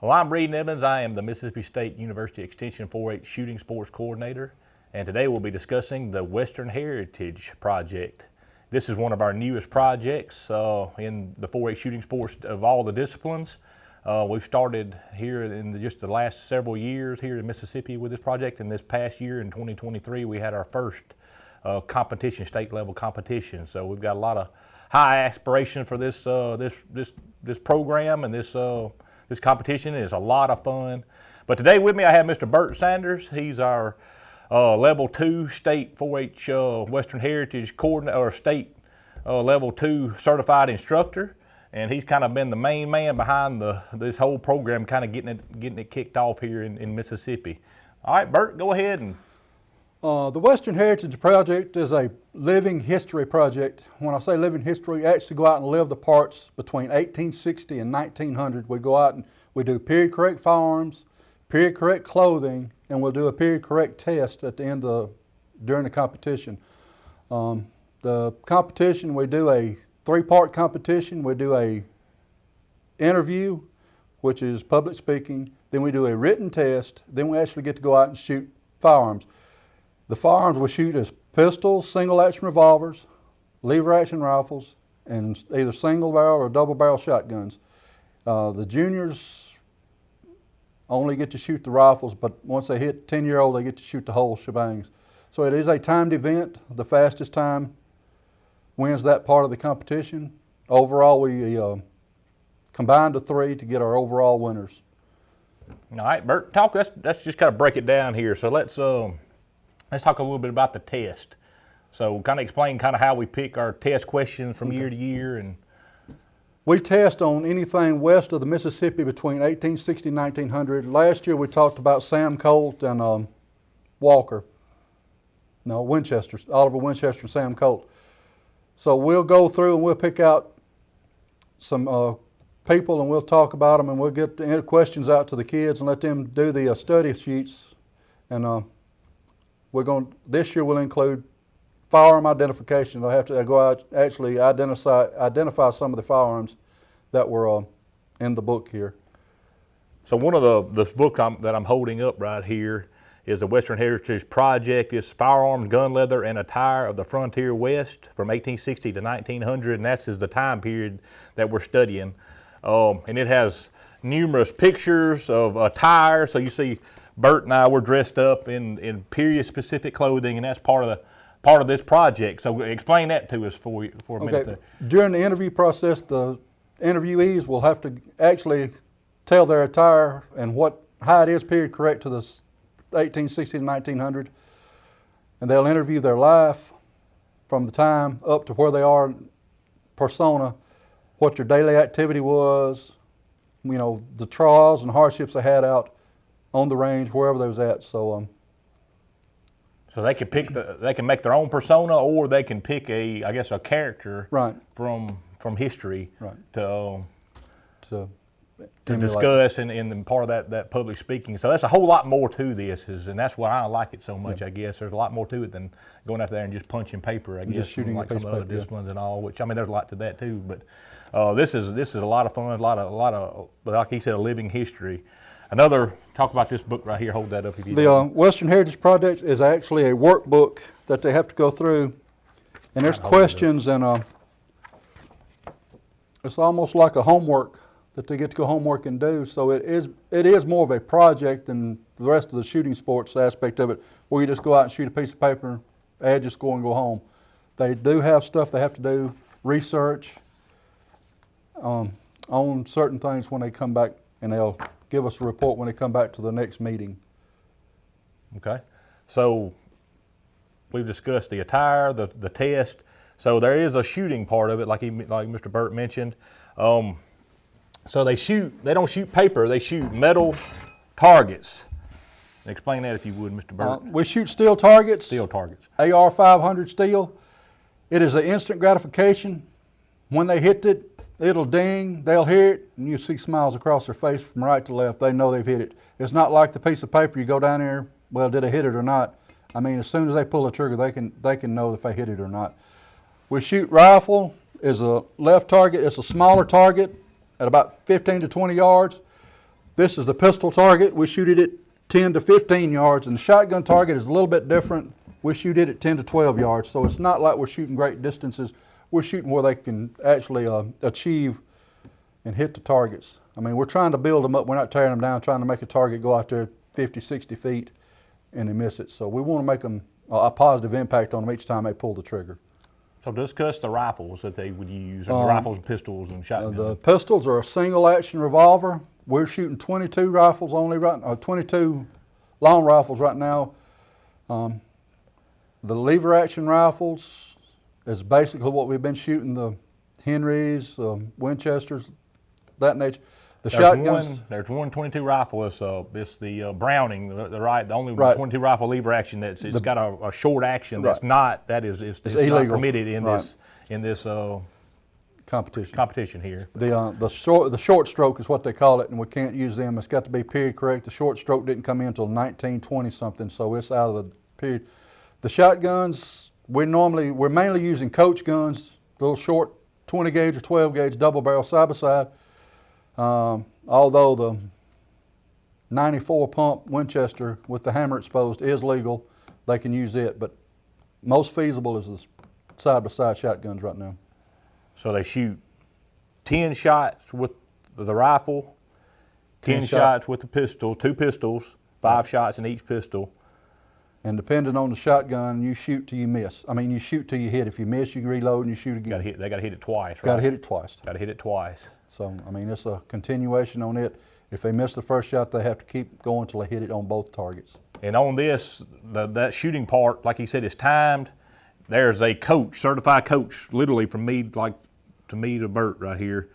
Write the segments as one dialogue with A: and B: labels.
A: Well, I'm Reed Evans. I am the Mississippi State University Extension 4-H Shooting Sports Coordinator, and today we'll be discussing the Western Heritage Project. This is one of our newest projects in the 4-H shooting sports of all the disciplines. We've started here in just the last several years here in Mississippi with this project, and this past year in 2023 we had our first competition, state level competition. So we've got a lot of high aspiration for this this program, and this competition is a lot of fun. But today with me I have Mr. Bert Sanders. He's our Level 2 State 4-H Western Heritage Coordinator, or State Level 2 Certified Instructor, and he's kind of been the main man behind this whole program, kind of getting it kicked off here in Mississippi. All right, Bert, go ahead. And
B: the Western Heritage Project is a living history project. When I say living history, we actually go out and live the parts between 1860 and 1900. We go out and we do period correct firearms, period correct clothing, and we'll do a period correct test at the end during the competition. The competition, we do a 3-part competition. We do a interview, which is public speaking. Then we do a written test. Then we actually get to go out and shoot firearms. The firearms we shoot is pistols, single action revolvers, lever action rifles, and either single barrel or double barrel shotguns. The juniors only get to shoot the rifles, but once they hit 10-year-old, they get to shoot the whole shebangs. So it is a timed event. The fastest time wins that part of the competition. Overall, we combine the 3 to get our overall winners.
A: all right, Bert, let's just kind of break it down here. So let's talk a little bit about the test. So kind of explain kind of how we pick our test questions from year to year. And
B: we test on anything west of the Mississippi between 1860 and 1900. Last year we talked about Sam Colt and Winchester, Oliver Winchester and Sam Colt. So we'll go through and we'll pick out some people and we'll talk about them, and we'll get the questions out to the kids and let them do the study sheets. And this year we'll include firearm identification. They'll have to go out actually identify some of the firearms that were in the book here.
A: so one of the book that I'm holding up right here is the Western Heritage Project. It's Firearms, Gun Leather, and Attire of the Frontier West from 1860 to 1900, and that's the time period that we're studying. And it has numerous pictures of attire. So you see Bert and I, we're dressed up in period-specific clothing, and that's part of this project. So explain that to us for a minute there.
B: During the interview process, the interviewees will have to actually tell their attire and how it is period correct to the 1860 to 1900, and they'll interview their life from the time up to where they are in persona, what their daily activity was, the trials and hardships they had out on the range, wherever they was at. So
A: they can pick they can make their own persona, or they can pick a character
B: right
A: from history
B: right
A: to discuss and part of that public speaking. So that's a whole lot more to this, and that's why I like it so much. Yep. I guess there's a lot more to it than going out there and just punching paper. I guess
B: just shooting
A: like some
B: paper,
A: other disciplines and all. Which there's a lot to that too. But this is a lot of fun. A lot of like he said, a living history. Talk about this book right here. Hold that up if you
B: The Western Heritage Project is actually a workbook that they have to go through, and there's questions, and it's almost like a homework that they get to go homework and do. So it is more of a project than the rest of the shooting sports aspect of it, where you just go out and shoot a piece of paper, add your score, and go home. They do have stuff they have to do, research on certain things when they come back, and they'll give us a report when they come back to the next meeting.
A: Okay, so we've discussed the attire, the test. So there is a shooting part of it, like Mr. Burt mentioned. So they don't shoot paper, they shoot metal targets. Explain that if you would, Mr. Burt.
B: We shoot steel targets.
A: Steel targets.
B: AR 500 steel. It is an instant gratification. When they hit it, it'll ding, they'll hear it, and you see smiles across their face from right to left. They know they've hit it. It's not like the piece of paper you go down there, well, did I hit it or not? I mean, as soon as they pull the trigger, they can know if they hit it or not. We shoot rifle is a left target. It's a smaller target at about 15 to 20 yards. This is the pistol target. We shoot it at 10 to 15 yards, and the shotgun target is a little bit different. We shoot it at 10 to 12 yards, so it's not like we're shooting great distances. We're shooting where they can actually achieve and hit the targets. I mean, we're trying to build them up. We're not tearing them down, trying to make a target go out there 50, 60 feet and they miss it. So we want to make them a positive impact on them each time they pull the trigger.
A: So discuss the rifles that they would use, and the rifles, pistols, and shotguns.
B: The pistols are a single action revolver. We're shooting 22 rifles only right now, 22 long rifles right now. The lever action rifles is basically what we've been shooting, the Henrys, Winchesters, that nature. The shotguns.
A: There's one 22 rifle. It's the Browning, the only
B: Right.
A: 22 rifle lever action that's got a short action. That's
B: Right.
A: not it's
B: illegal.
A: not permitted in
B: Right.
A: this
B: competition
A: here.
B: The short stroke is what they call it, and we can't use them. It's got to be period correct. The short stroke didn't come in until 1920 something, so it's out of the period. The shotguns, we're mainly using coach guns, little short 20 gauge or 12 gauge double barrel side by side. Although the 94 pump Winchester with the hammer exposed is legal, they can use it, but most feasible is the side by side shotguns right now.
A: So they shoot 10 shots with the rifle, 10 shots with the pistol, 2 pistols, 5 shots in each pistol.
B: And depending on the shotgun, you shoot till you miss. I mean, you shoot till you hit. If you miss, you reload and you shoot again.
A: They got to hit it twice, right?
B: Got to hit it twice.
A: Got to hit it twice.
B: So, I mean, it's a continuation on it. If they miss the first shot, they have to keep going till they hit it on both targets.
A: And on this, that shooting part, like he said, is timed. There's a coach, certified coach, literally from me, to Bert right here,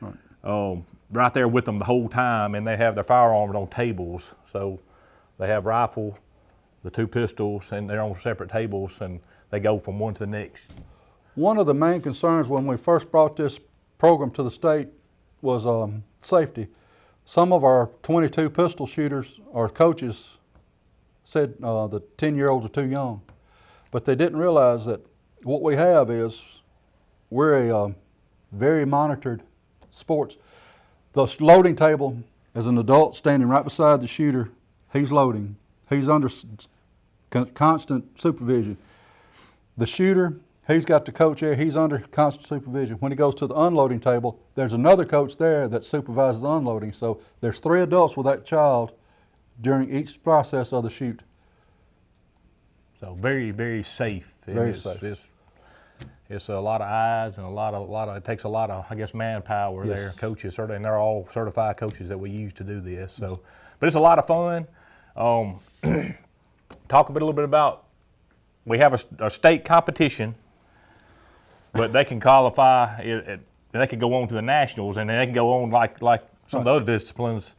A: right there with them the whole time, and they have their firearms on tables. So they have rifle, the 2 pistols, and they're on separate tables, and they go from one to the next.
B: One of the main concerns when we first brought this program to the state was safety. Some of our 22 pistol shooters or coaches said the 10-year-olds are too young, but they didn't realize that what we have is we're a very monitored sports. The loading table is an adult standing right beside the shooter. He's loading. He's under constant supervision. The shooter, he's got the coach there. He's under constant supervision. When he goes to the unloading table, there's another coach there that supervises the unloading. So there's 3 adults with that child during each process of the shoot.
A: So very, very safe.
B: Very safe.
A: It's a lot of eyes and a lot of it takes a lot of, I guess, manpower
B: Yes.
A: there. Coaches, and they're all certified coaches that we use to do this. So, but it's a lot of fun. Talk a little bit about, we have a state competition, but they can qualify. They can go on to the nationals, and they can go on like some of the other disciplines.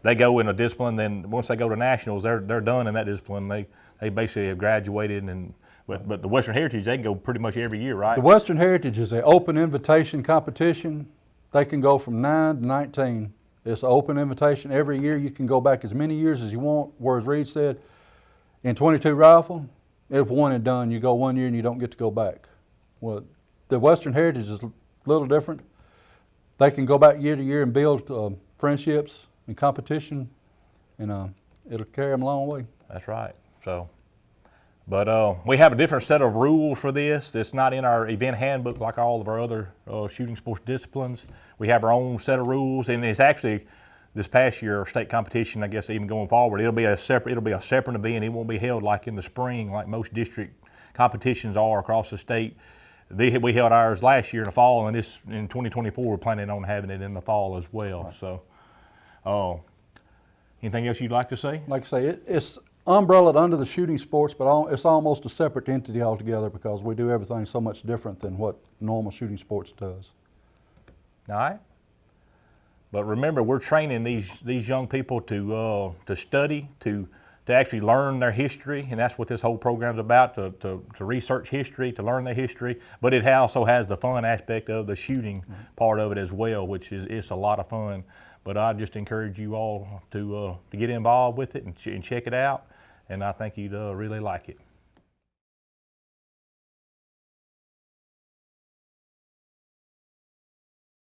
A: They go in a discipline, then once they go to nationals, they're done in that discipline. They basically have graduated, and but the Western Heritage, they can go pretty much every year, right?
B: The Western Heritage is an open invitation competition. They can go from 9 to 19. It's an open invitation. Every year you can go back as many years as you want, whereas Reed said, in 22 rifle, it's one and done. You go 1 year and you don't get to go back. Well, the Western Heritage is a little different. They can go back year to year and build friendships and competition, and it'll carry them a long way.
A: That's right. So, but we have a different set of rules for this. It's not in our event handbook like all of our other shooting sports disciplines. We have our own set of rules, and it's actually this past year, our state competition, I guess even going forward, it'll be a separate event. It won't be held like in the spring like most district competitions are across the state. We held ours last year in the fall, and this in 2024 we're planning on having it in the fall as well. Right. So, anything else you'd like to say?
B: Like I say, it's umbrellaed under the shooting sports, but it's almost a separate entity altogether because we do everything so much different than what normal shooting sports does.
A: All right. But remember, we're training these young people to study, to actually learn their history, and that's what this whole program's about, to research history, to learn their history. But it also has the fun aspect of the shooting part of it as well, which is it's a lot of fun. But I just encourage you all to get involved with it and check it out, and I think you'd really like it.